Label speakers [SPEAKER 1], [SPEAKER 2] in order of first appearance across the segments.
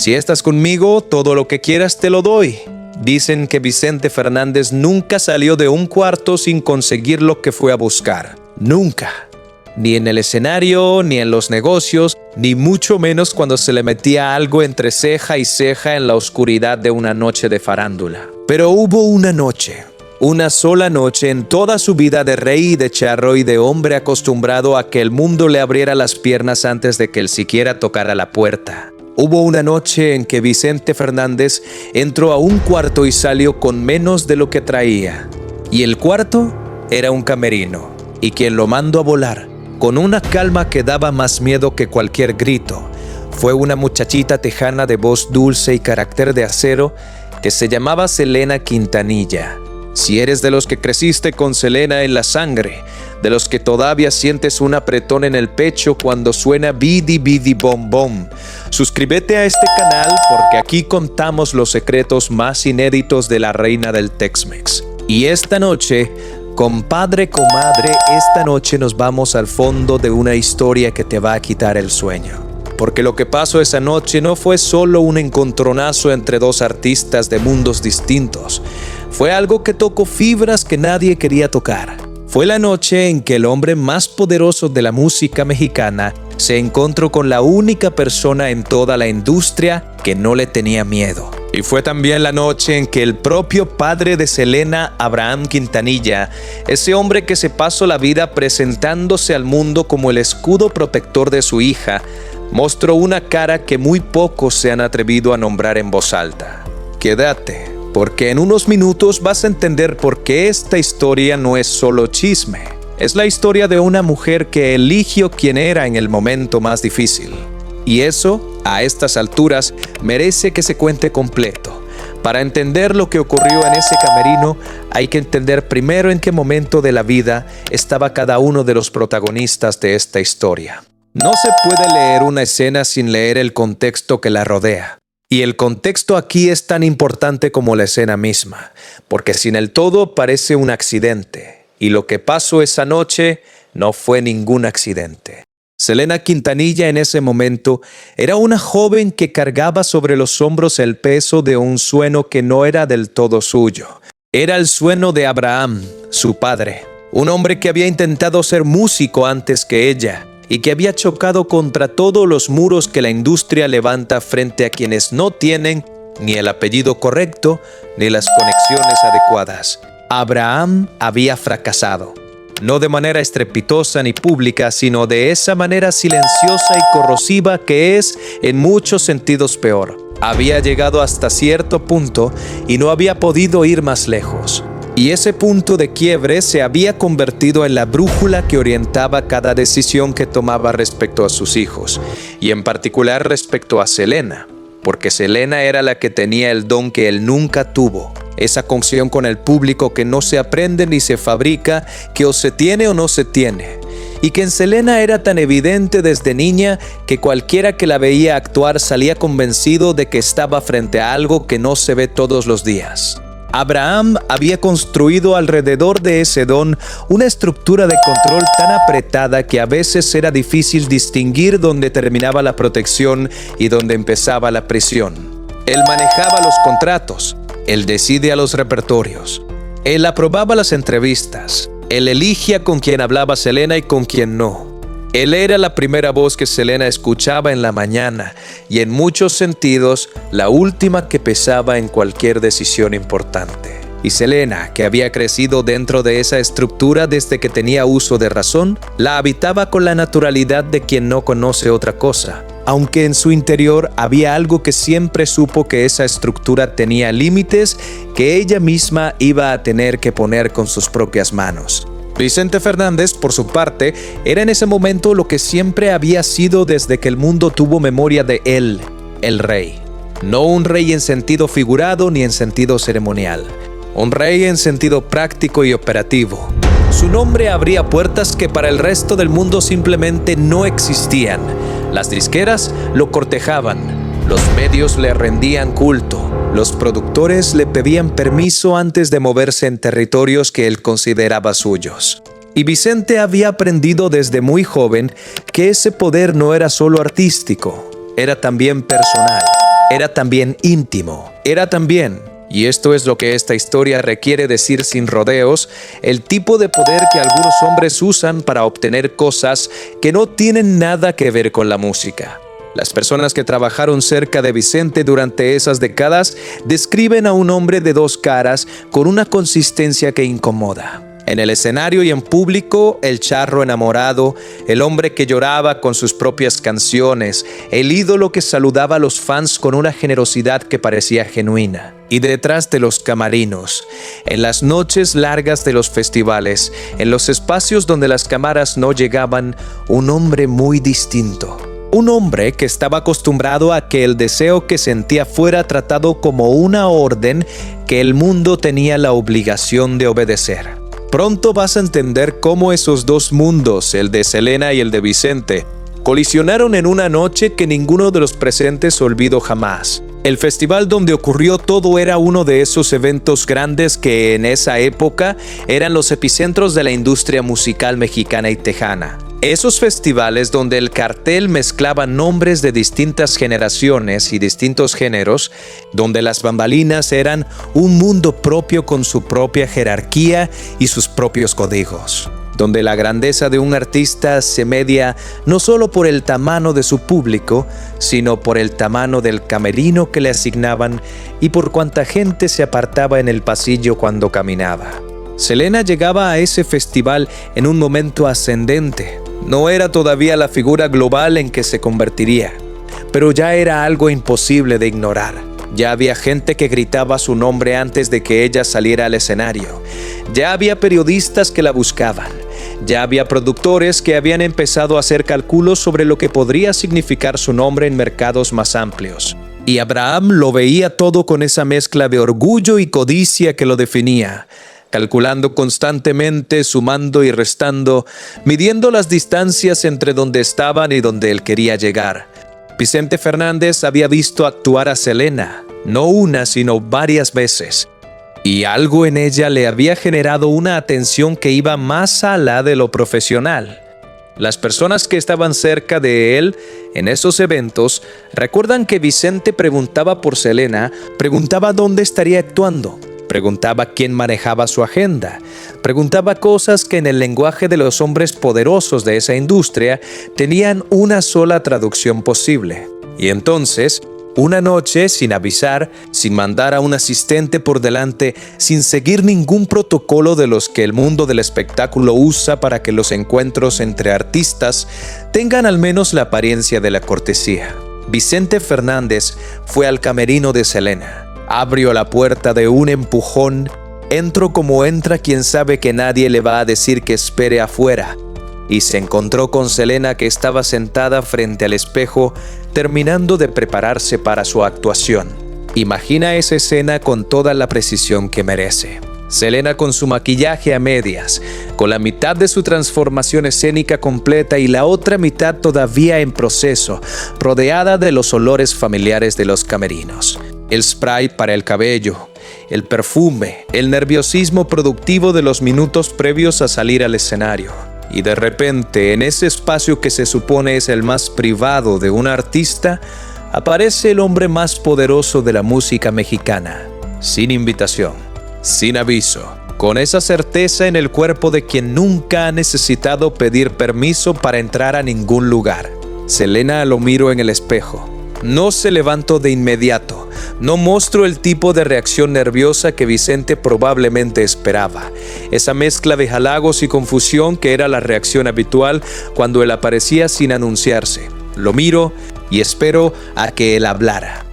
[SPEAKER 1] Si estás conmigo, todo lo que quieras te lo doy. Dicen que Vicente Fernández nunca salió de un cuarto sin conseguir lo que fue a buscar. Nunca. Ni en el escenario, ni en los negocios, ni mucho menos cuando se le metía algo entre ceja y ceja en la oscuridad de una noche de farándula. Pero hubo una noche, una sola noche en toda su vida de rey y de charro y de hombre acostumbrado a que el mundo le abriera las piernas antes de que él siquiera tocara la puerta. Hubo una noche en que Vicente Fernández entró a un cuarto y salió con menos de lo que traía. Y el cuarto era un camerino, y quien lo mandó a volar, con una calma que daba más miedo que cualquier grito, fue una muchachita tejana de voz dulce y carácter de acero que se llamaba Selena Quintanilla. Si eres de los que creciste con Selena en la sangre, de los que todavía sientes un apretón en el pecho cuando suena Bidi Bidi Bom Bom, suscríbete a este canal porque aquí contamos los secretos más inéditos de la reina del Tex-Mex. Y esta noche, compadre, comadre, esta noche nos vamos al fondo de una historia que te va a quitar el sueño. Porque lo que pasó esa noche no fue solo un encontronazo entre dos artistas de mundos distintos. Fue algo que tocó fibras que nadie quería tocar. Fue la noche en que el hombre más poderoso de la música mexicana se encontró con la única persona en toda la industria que no le tenía miedo. Y fue también la noche en que el propio padre de Selena, Abraham Quintanilla, ese hombre que se pasó la vida presentándose al mundo como el escudo protector de su hija, mostró una cara que muy pocos se han atrevido a nombrar en voz alta. Quédate, porque en unos minutos vas a entender por qué esta historia no es solo chisme. Es la historia de una mujer que eligió quién era en el momento más difícil. Y eso, a estas alturas, merece que se cuente completo. Para entender lo que ocurrió en ese camerino, hay que entender primero en qué momento de la vida estaba cada uno de los protagonistas de esta historia. No se puede leer una escena sin leer el contexto que la rodea. Y el contexto aquí es tan importante como la escena misma, porque sin el todo parece un accidente. Y lo que pasó esa noche no fue ningún accidente. Selena Quintanilla en ese momento era una joven que cargaba sobre los hombros el peso de un sueño que no era del todo suyo. Era el sueño de Abraham, su padre, un hombre que había intentado ser músico antes que ella, y que había chocado contra todos los muros que la industria levanta frente a quienes no tienen ni el apellido correcto ni las conexiones adecuadas. Abraham había fracasado, no de manera estrepitosa ni pública, sino de esa manera silenciosa y corrosiva que es en muchos sentidos peor. Había llegado hasta cierto punto y no había podido ir más lejos. Y ese punto de quiebre se había convertido en la brújula que orientaba cada decisión que tomaba respecto a sus hijos, y en particular respecto a Selena, porque Selena era la que tenía el don que él nunca tuvo, esa conexión con el público que no se aprende ni se fabrica, que o se tiene o no se tiene, y que en Selena era tan evidente desde niña que cualquiera que la veía actuar salía convencido de que estaba frente a algo que no se ve todos los días. Abraham había construido alrededor de ese don una estructura de control tan apretada que a veces era difícil distinguir dónde terminaba la protección y dónde empezaba la prisión. Él manejaba los contratos, él decidía los repertorios, él aprobaba las entrevistas, él elegía con quién hablaba Selena y con quién no. Él era la primera voz que Selena escuchaba en la mañana y en muchos sentidos la última que pesaba en cualquier decisión importante. Y Selena, que había crecido dentro de esa estructura desde que tenía uso de razón, la habitaba con la naturalidad de quien no conoce otra cosa, aunque en su interior había algo que siempre supo que esa estructura tenía límites que ella misma iba a tener que poner con sus propias manos. Vicente Fernández, por su parte, era en ese momento lo que siempre había sido desde que el mundo tuvo memoria de él, el rey. No un rey en sentido figurado ni en sentido ceremonial. Un rey en sentido práctico y operativo. Su nombre abría puertas que para el resto del mundo simplemente no existían. Las disqueras lo cortejaban, los medios le rendían culto. Los productores le pedían permiso antes de moverse en territorios que él consideraba suyos. Y Vicente había aprendido desde muy joven que ese poder no era solo artístico, era también personal. era también íntimo, era también, y esto es lo que esta historia requiere decir sin rodeos, el tipo de poder que algunos hombres usan para obtener cosas que no tienen nada que ver con la música. Las personas que trabajaron cerca de Vicente durante esas décadas describen a un hombre de dos caras con una consistencia que incomoda. En el escenario y en público, el charro enamorado, el hombre que lloraba con sus propias canciones, el ídolo que saludaba a los fans con una generosidad que parecía genuina. Y detrás de los camarinos, en las noches largas de los festivales, en los espacios donde las cámaras no llegaban, un hombre muy distinto. Un hombre que estaba acostumbrado a que el deseo que sentía fuera tratado como una orden que el mundo tenía la obligación de obedecer. Pronto vas a entender cómo esos dos mundos, el de Selena y el de Vicente, colisionaron en una noche que ninguno de los presentes olvidó jamás. El festival donde ocurrió todo era uno de esos eventos grandes que en esa época eran los epicentros de la industria musical mexicana y tejana. Esos festivales donde el cartel mezclaba nombres de distintas generaciones y distintos géneros, donde las bambalinas eran un mundo propio con su propia jerarquía y sus propios códigos, donde la grandeza de un artista se media no solo por el tamaño de su público, sino por el tamaño del camerino que le asignaban y por cuánta gente se apartaba en el pasillo cuando caminaba. Selena llegaba a ese festival en un momento ascendente. No era todavía la figura global en que se convertiría, pero ya era algo imposible de ignorar. Ya había gente que gritaba su nombre antes de que ella saliera al escenario. Ya había periodistas que la buscaban. Ya había productores que habían empezado a hacer cálculos sobre lo que podría significar su nombre en mercados más amplios. Y Abraham lo veía todo con esa mezcla de orgullo y codicia que lo definía, calculando constantemente, sumando y restando, midiendo las distancias entre donde estaban y donde él quería llegar. Vicente Fernández había visto actuar a Selena, no una sino varias veces, y algo en ella le había generado una atención que iba más allá de lo profesional. Las personas que estaban cerca de él en esos eventos recuerdan que Vicente preguntaba por Selena, preguntaba dónde estaría actuando, preguntaba quién manejaba su agenda, preguntaba cosas que en el lenguaje de los hombres poderosos de esa industria tenían una sola traducción posible. Y entonces, una noche, sin avisar, sin mandar a un asistente por delante, sin seguir ningún protocolo de los que el mundo del espectáculo usa para que los encuentros entre artistas tengan al menos la apariencia de la cortesía, Vicente Fernández fue al camerino de Selena. Abrió la puerta de un empujón, entró como entra quien sabe que nadie le va a decir que espere afuera, y se encontró con Selena, que estaba sentada frente al espejo terminando de prepararse para su actuación. Imagina esa escena con toda la precisión que merece. Selena con su maquillaje a medias, con la mitad de su transformación escénica completa y la otra mitad todavía en proceso, rodeada de los olores familiares de los camerinos. El spray para el cabello, el perfume, el nerviosismo productivo de los minutos previos a salir al escenario. Y de repente, en ese espacio que se supone es el más privado de un artista, aparece el hombre más poderoso de la música mexicana, sin invitación, sin aviso, con esa certeza en el cuerpo de quien nunca ha necesitado pedir permiso para entrar a ningún lugar. Selena lo miró en el espejo. No se levantó de inmediato, no mostró el tipo de reacción nerviosa que Vicente probablemente esperaba, esa mezcla de halagos y confusión que era la reacción habitual cuando él aparecía sin anunciarse. Lo miro y espero a que él hablara.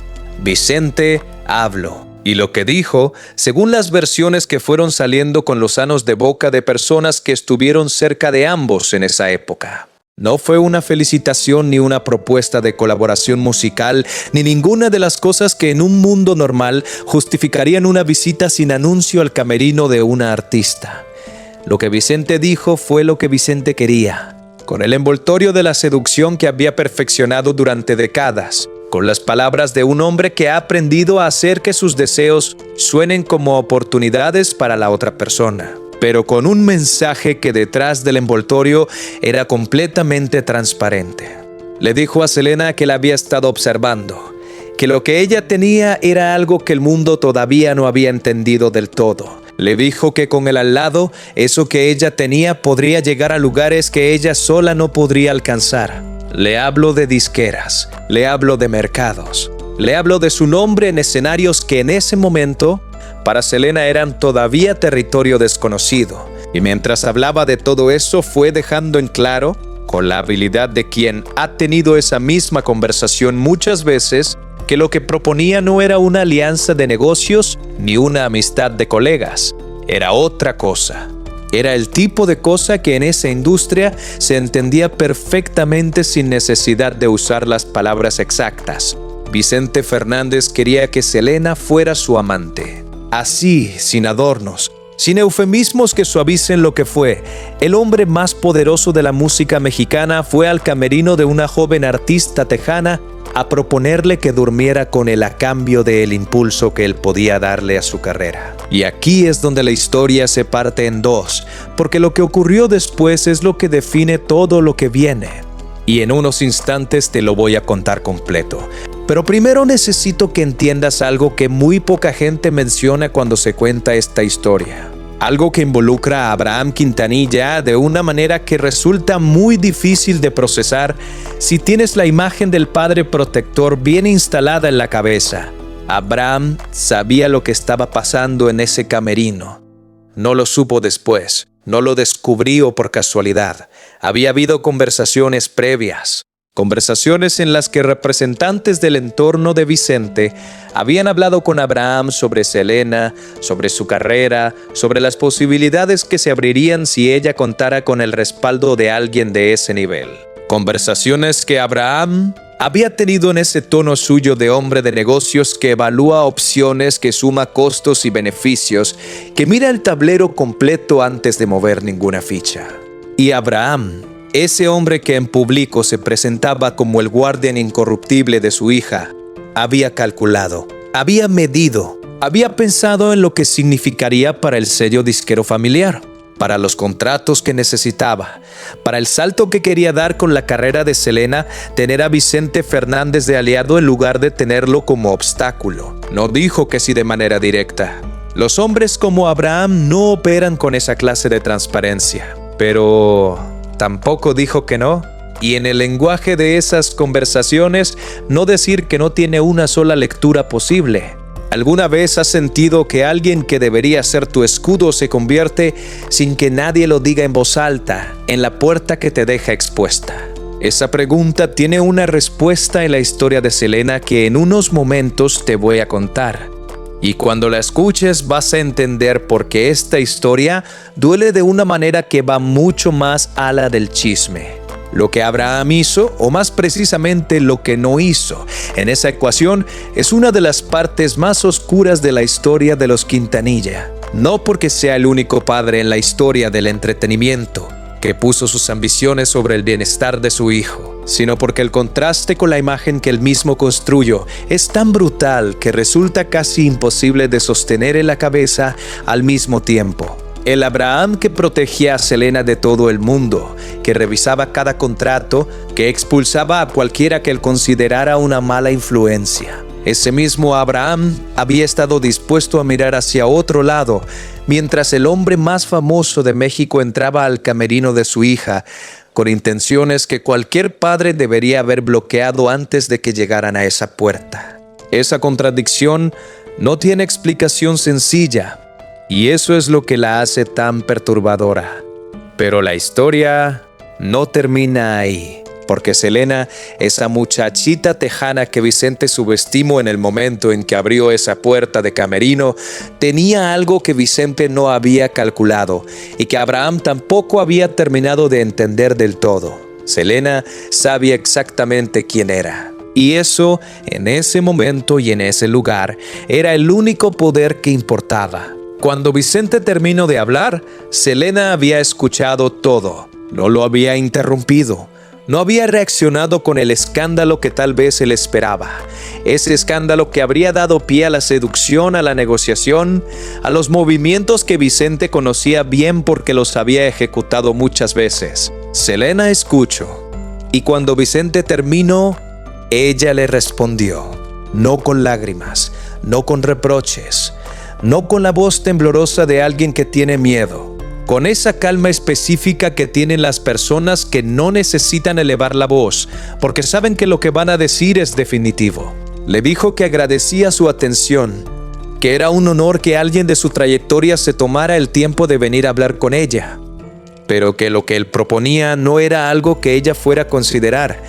[SPEAKER 1] Vicente habló. Y lo que dijo, según las versiones que fueron saliendo con los sanos de boca de personas que estuvieron cerca de ambos en esa época, no fue una felicitación ni una propuesta de colaboración musical, ni ninguna de las cosas que en un mundo normal justificarían una visita sin anuncio al camerino de una artista. Lo que Vicente dijo fue lo que Vicente quería, con el envoltorio de la seducción que había perfeccionado durante décadas, con las palabras de un hombre que ha aprendido a hacer que sus deseos suenen como oportunidades para la otra persona, pero con un mensaje que detrás del envoltorio era completamente transparente. Le dijo a Selena que la había estado observando que lo que ella tenía era algo que el mundo todavía no había entendido del todo. Le dijo que con el al lado, eso que ella tenía podría llegar a lugares que ella sola no podría alcanzar. Le hablo de disqueras, le hablo de mercados, le hablo de su nombre en escenarios que en ese momento para Selena eran todavía territorio desconocido. Y mientras hablaba de todo eso fue dejando en claro, con la habilidad de quien ha tenido esa misma conversación muchas veces, que lo que proponía no era una alianza de negocios ni una amistad de colegas. Era otra cosa. Era el tipo de cosa que en esa industria se entendía perfectamente sin necesidad de usar las palabras exactas. Vicente Fernández quería que Selena fuera su amante. Así, sin adornos, sin eufemismos que suavicen lo que fue, el hombre más poderoso de la música mexicana fue al camerino de una joven artista tejana a proponerle que durmiera con él a cambio del impulso que él podía darle a su carrera. Y aquí es donde la historia se parte en dos, porque lo que ocurrió después es lo que define todo lo que viene. Y en unos instantes te lo voy a contar completo. Pero primero necesito que entiendas algo que muy poca gente menciona cuando se cuenta esta historia. Algo que involucra a Abraham Quintanilla de una manera que resulta muy difícil de procesar si tienes la imagen del padre protector bien instalada en la cabeza. Abraham sabía lo que estaba pasando en ese camerino. No lo supo después, no lo descubrió por casualidad. Había habido conversaciones previas. Conversaciones en las que representantes del entorno de Vicente habían hablado con Abraham sobre Selena, sobre su carrera, sobre las posibilidades que se abrirían si ella contara con el respaldo de alguien de ese nivel. Conversaciones que Abraham había tenido en ese tono suyo de hombre de negocios que evalúa opciones, que suma costos y beneficios, que mira el tablero completo antes de mover ninguna ficha. Y Abraham, ese hombre que en público se presentaba como el guardián incorruptible de su hija, había calculado, había medido, había pensado en lo que significaría para el sello disquero familiar, para los contratos que necesitaba, para el salto que quería dar con la carrera de Selena, tener a Vicente Fernández de aliado en lugar de tenerlo como obstáculo. No dijo que sí de manera directa. Los hombres como Abraham no operan con esa clase de transparencia, pero tampoco dijo que no, y en el lenguaje de esas conversaciones, no decir que no tiene una sola lectura posible. ¿Alguna vez has sentido que alguien que debería ser tu escudo se convierte, sin que nadie lo diga en voz alta, en la puerta que te deja expuesta? Esa pregunta tiene una respuesta en la historia de Selena que en unos momentos te voy a contar. Y cuando la escuches vas a entender por qué esta historia duele de una manera que va mucho más a la del chisme. Lo que Abraham hizo, o más precisamente lo que no hizo, en esa ecuación es una de las partes más oscuras de la historia de los Quintanilla. No porque sea el único padre en la historia del entretenimiento que puso sus ambiciones sobre el bienestar de su hijo, sino porque el contraste con la imagen que él mismo construyó es tan brutal que resulta casi imposible de sostener en la cabeza al mismo tiempo. El Abraham que protegía a Selena de todo el mundo, que revisaba cada contrato, que expulsaba a cualquiera que él considerara una mala influencia. Ese mismo Abraham había estado dispuesto a mirar hacia otro lado, mientras el hombre más famoso de México entraba al camerino de su hija, con intenciones que cualquier padre debería haber bloqueado antes de que llegaran a esa puerta. Esa contradicción no tiene explicación sencilla, y eso es lo que la hace tan perturbadora. Pero la historia no termina ahí, porque Selena, esa muchachita tejana que Vicente subestimó en el momento en que abrió esa puerta de camerino, tenía algo que Vicente no había calculado y que Abraham tampoco había terminado de entender del todo. Selena sabía exactamente quién era. Y eso, en ese momento y en ese lugar, era el único poder que importaba. Cuando Vicente terminó de hablar, Selena había escuchado todo. No lo había interrumpido. No había reaccionado con el escándalo que tal vez él esperaba. Ese escándalo que habría dado pie a la seducción, a la negociación, a los movimientos que Vicente conocía bien porque los había ejecutado muchas veces. Selena escuchó. Y cuando Vicente terminó, ella le respondió. no con lágrimas, no con reproches, no con la voz temblorosa de alguien que tiene miedo, con esa calma específica que tienen las personas que no necesitan elevar la voz, porque saben que lo que van a decir es definitivo. Le dijo que agradecía su atención, que era un honor que alguien de su trayectoria se tomara el tiempo de venir a hablar con ella, pero que lo que él proponía no era algo que ella fuera a considerar,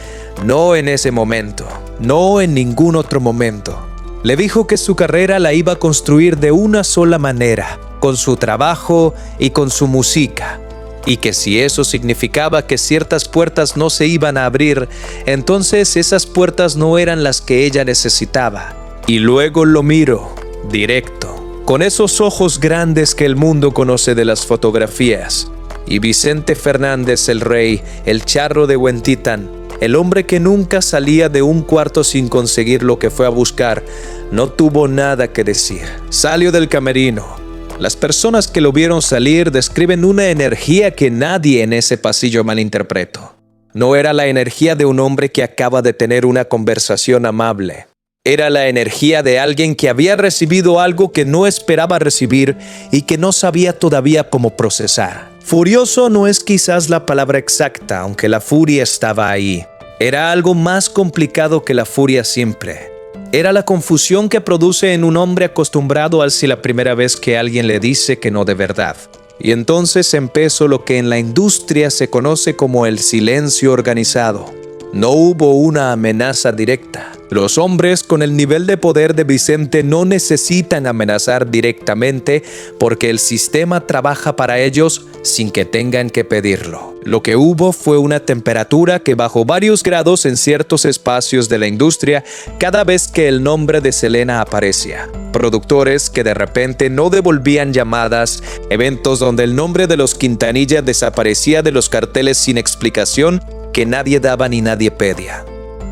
[SPEAKER 1] no en ese momento, no en ningún otro momento. Le dijo que su carrera la iba a construir de una sola manera, con su trabajo y con su música, y que si eso significaba que ciertas puertas no se iban a abrir, entonces esas puertas no eran las que ella necesitaba. Y luego lo miró, directo, con esos ojos grandes que el mundo conoce de las fotografías. Y Vicente Fernández, el rey, el charro de Huentitán, el hombre que nunca salía de un cuarto sin conseguir lo que fue a buscar, no tuvo nada que decir. Salió del camerino. Las personas que lo vieron salir describen una energía que nadie en ese pasillo malinterpretó. No era la energía de un hombre que acaba de tener una conversación amable. Era la energía de alguien que había recibido algo que no esperaba recibir y que no sabía todavía cómo procesar. Furioso no es quizás la palabra exacta, aunque la furia estaba ahí. Era algo más complicado que la furia simple. Era la confusión que produce en un hombre acostumbrado al si la primera vez que alguien le dice que no de verdad. Y entonces empezó lo que en la industria se conoce como el silencio organizado. No hubo una amenaza directa. Los hombres con el nivel de poder de Vicente no necesitan amenazar directamente porque el sistema trabaja para ellos sin que tengan que pedirlo. Lo que hubo fue una temperatura que bajó varios grados en ciertos espacios de la industria cada vez que el nombre de Selena aparecía. Productores que de repente no devolvían llamadas, eventos donde el nombre de los Quintanilla desaparecía de los carteles sin explicación que nadie daba ni nadie pedía.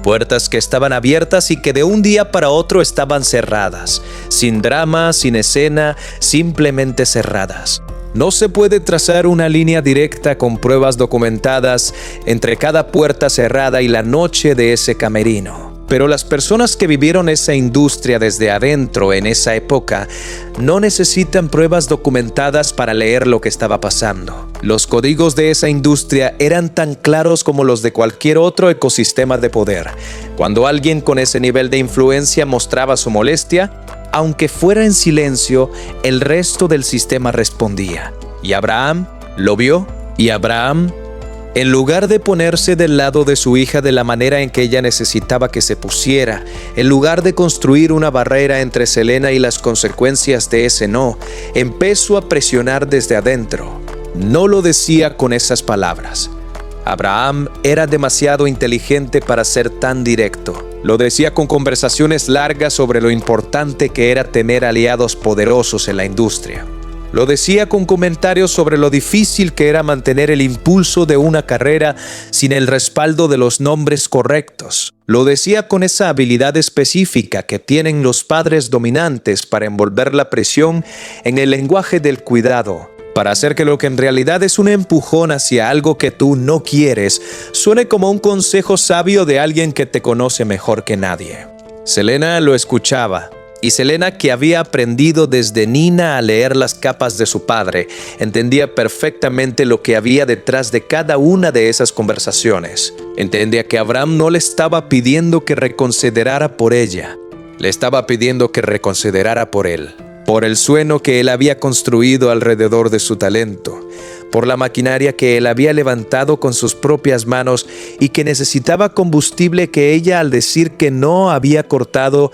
[SPEAKER 1] Puertas que estaban abiertas y que de un día para otro estaban cerradas, sin drama, sin escena, simplemente cerradas. No se puede trazar una línea directa con pruebas documentadas entre cada puerta cerrada y la noche de ese camerino. Pero las personas que vivieron esa industria desde adentro en esa época no necesitan pruebas documentadas para leer lo que estaba pasando. Los códigos de esa industria eran tan claros como los de cualquier otro ecosistema de poder. Cuando alguien con ese nivel de influencia mostraba su molestia, aunque fuera en silencio, el resto del sistema respondía. Y Abraham lo vio, y Abraham, en lugar de ponerse del lado de su hija de la manera en que ella necesitaba que se pusiera, en lugar de construir una barrera entre Selena y las consecuencias de ese no, empezó a presionar desde adentro. No lo decía con esas palabras. Abraham era demasiado inteligente para ser tan directo. Lo decía con conversaciones largas sobre lo importante que era tener aliados poderosos en la industria. Lo decía con comentarios sobre lo difícil que era mantener el impulso de una carrera sin el respaldo de los nombres correctos. Lo decía con esa habilidad específica que tienen los padres dominantes para envolver la presión en el lenguaje del cuidado, para hacer que lo que en realidad es un empujón hacia algo que tú no quieres suene como un consejo sabio de alguien que te conoce mejor que nadie. Selena lo escuchaba. Y Selena, que había aprendido desde niña a leer las capas de su padre, entendía perfectamente lo que había detrás de cada una de esas conversaciones. Entendía que Abraham no le estaba pidiendo que reconsiderara por ella, le estaba pidiendo que reconsiderara por él, por el sueño que él había construido alrededor de su talento, por la maquinaria que él había levantado con sus propias manos y que necesitaba combustible que ella, al decir que no, había cortado.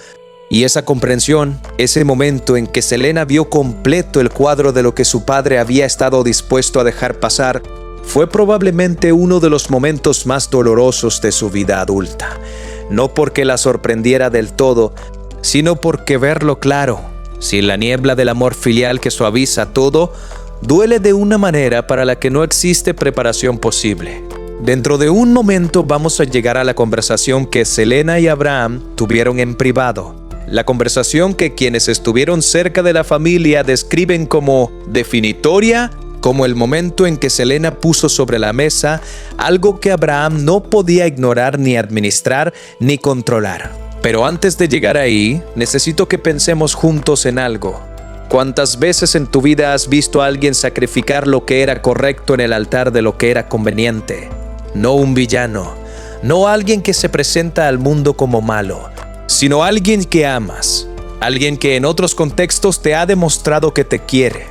[SPEAKER 1] Y esa comprensión, ese momento en que Selena vio completo el cuadro de lo que su padre había estado dispuesto a dejar pasar, fue probablemente uno de los momentos más dolorosos de su vida adulta. No porque la sorprendiera del todo, sino porque verlo claro, sin la niebla del amor filial que suaviza todo, duele de una manera para la que no existe preparación posible. Dentro de un momento vamos a llegar a la conversación que Selena y Abraham tuvieron en privado. La conversación que quienes estuvieron cerca de la familia describen como definitoria, como el momento en que Selena puso sobre la mesa algo que Abraham no podía ignorar ni administrar ni controlar. Pero antes de llegar ahí, necesito que pensemos juntos en algo. ¿Cuántas veces en tu vida has visto a alguien sacrificar lo que era correcto en el altar de lo que era conveniente? No un villano, no alguien que se presenta al mundo como malo, sino alguien que amas, alguien que en otros contextos te ha demostrado que te quiere,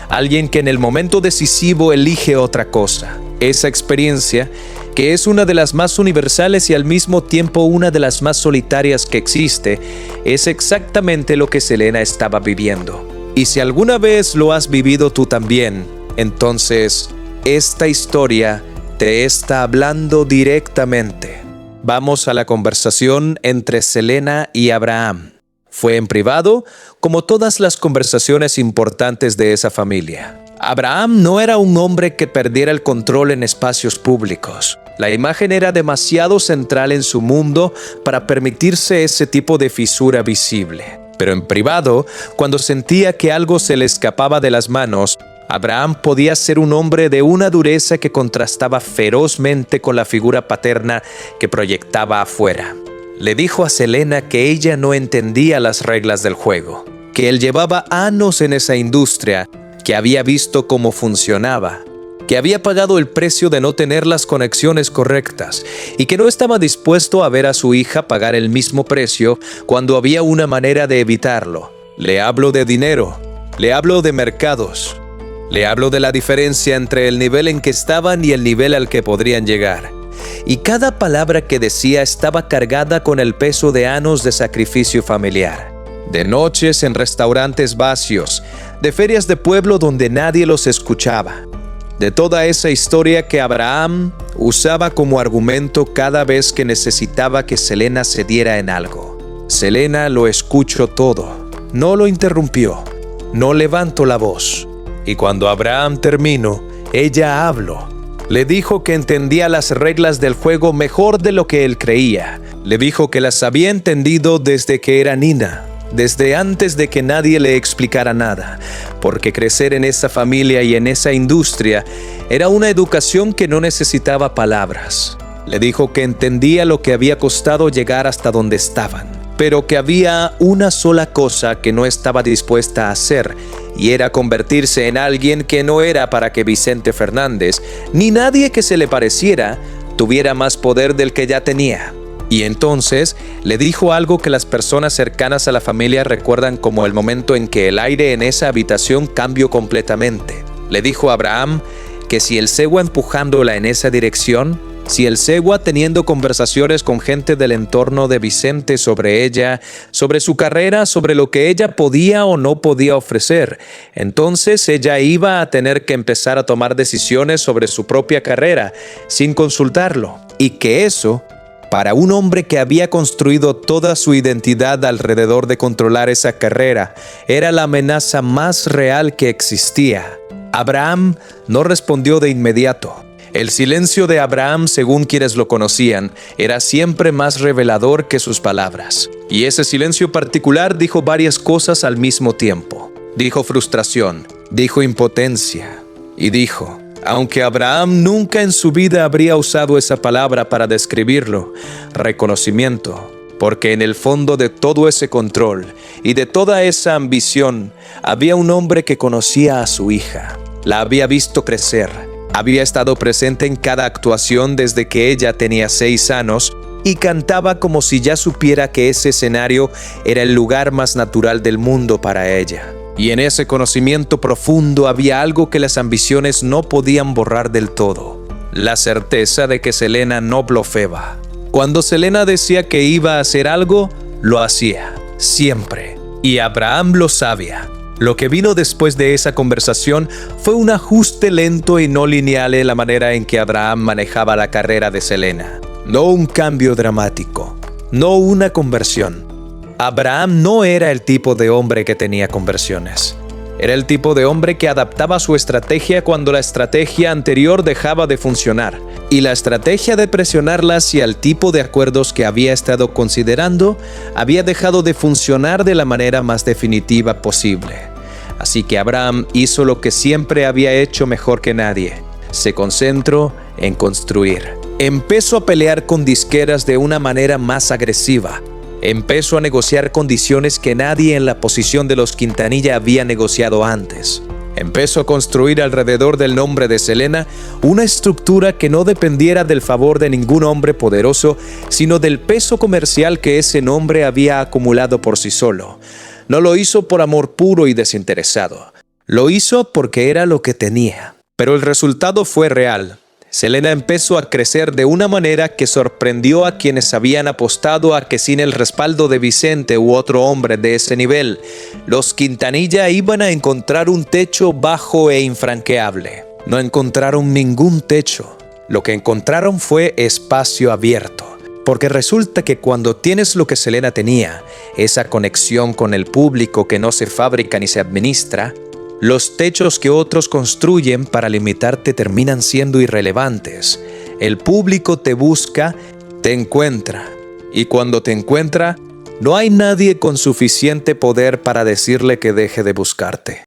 [SPEAKER 1] alguien que en el momento decisivo elige otra cosa. Esa experiencia, que es una de las más universales y al mismo tiempo una de las más solitarias que existe, es exactamente lo que Selena estaba viviendo. Y si alguna vez lo has vivido tú también, entonces esta historia te está hablando directamente. Vamos a la conversación entre Selena y Abraham. Fue en privado, como todas las conversaciones importantes de esa familia. Abraham no era un hombre que perdiera el control en espacios públicos. La imagen era demasiado central en su mundo para permitirse ese tipo de fisura visible. Pero en privado, cuando sentía que algo se le escapaba de las manos, Abraham podía ser un hombre de una dureza que contrastaba ferozmente con la figura paterna que proyectaba afuera. Le dijo a Selena que ella no entendía las reglas del juego, que él llevaba años en esa industria, que había visto cómo funcionaba, que había pagado el precio de no tener las conexiones correctas y que no estaba dispuesto a ver a su hija pagar el mismo precio cuando había una manera de evitarlo. Le hablo de dinero, le hablo de mercados, le hablo de la diferencia entre el nivel en que estaban y el nivel al que podrían llegar. Y cada palabra que decía estaba cargada con el peso de años de sacrificio familiar, de noches en restaurantes vacíos, de ferias de pueblo donde nadie los escuchaba, de toda esa historia que Abraham usaba como argumento cada vez que necesitaba que Selena cediera en algo. Selena lo escuchó todo, no lo interrumpió, no levantó la voz. Y cuando Abraham terminó, ella habló. Le dijo que entendía las reglas del juego mejor de lo que él creía. Le dijo que las había entendido desde que era niña, desde antes de que nadie le explicara nada, porque crecer en esa familia y en esa industria era una educación que no necesitaba palabras. Le dijo que entendía lo que había costado llegar hasta donde estaban, pero que había una sola cosa que no estaba dispuesta a hacer, y era convertirse en alguien que no era para que Vicente Fernández, ni nadie que se le pareciera, tuviera más poder del que ya tenía. Y entonces le dijo algo que las personas cercanas a la familia recuerdan como el momento en que el aire en esa habitación cambió completamente. Le dijo a Abraham que si él seguía empujándola en esa dirección, si él seguía teniendo conversaciones con gente del entorno de Vicente sobre ella, sobre su carrera, sobre lo que ella podía o no podía ofrecer, entonces ella iba a tener que empezar a tomar decisiones sobre su propia carrera sin consultarlo, y que eso, para un hombre que había construido toda su identidad alrededor de controlar esa carrera, era la amenaza más real que existía. Abraham no respondió de inmediato. El silencio de Abraham, según quienes lo conocían, era siempre más revelador que sus palabras. Y ese silencio particular dijo varias cosas al mismo tiempo. Dijo frustración, dijo impotencia y dijo, aunque Abraham nunca en su vida habría usado esa palabra para describirlo, reconocimiento, porque en el fondo de todo ese control y de toda esa ambición había un hombre que conocía a su hija, la había visto crecer, había estado presente en cada actuación desde que ella tenía 6 años y cantaba como si ya supiera que ese escenario era el lugar más natural del mundo para ella. Y en ese conocimiento profundo había algo que las ambiciones no podían borrar del todo: la certeza de que Selena no blofeaba. Cuando Selena decía que iba a hacer algo, lo hacía, siempre. Y Abraham lo sabía. Lo que vino después de esa conversación fue un ajuste lento y no lineal en la manera en que Abraham manejaba la carrera de Selena. No un cambio dramático, no una conversión. Abraham no era el tipo de hombre que tenía conversiones. Era el tipo de hombre que adaptaba su estrategia cuando la estrategia anterior dejaba de funcionar. Y la estrategia de presionarla hacia el tipo de acuerdos que había estado considerando había dejado de funcionar de la manera más definitiva posible. Así que Abraham hizo lo que siempre había hecho mejor que nadie. Se concentró en construir. Empezó a pelear con disqueras de una manera más agresiva. Empezó a negociar condiciones que nadie en la posición de los Quintanilla había negociado antes. Empezó a construir alrededor del nombre de Selena una estructura que no dependiera del favor de ningún hombre poderoso, sino del peso comercial que ese nombre había acumulado por sí solo. No lo hizo por amor puro y desinteresado. Lo hizo porque era lo que tenía. Pero el resultado fue real. Selena empezó a crecer de una manera que sorprendió a quienes habían apostado a que sin el respaldo de Vicente u otro hombre de ese nivel, los Quintanilla iban a encontrar un techo bajo e infranqueable. No encontraron ningún techo. Lo que encontraron fue espacio abierto. Porque resulta que cuando tienes lo que Selena tenía, esa conexión con el público que no se fabrica ni se administra, los techos que otros construyen para limitarte terminan siendo irrelevantes. El público te busca, te encuentra. Y cuando te encuentra, no hay nadie con suficiente poder para decirle que deje de buscarte.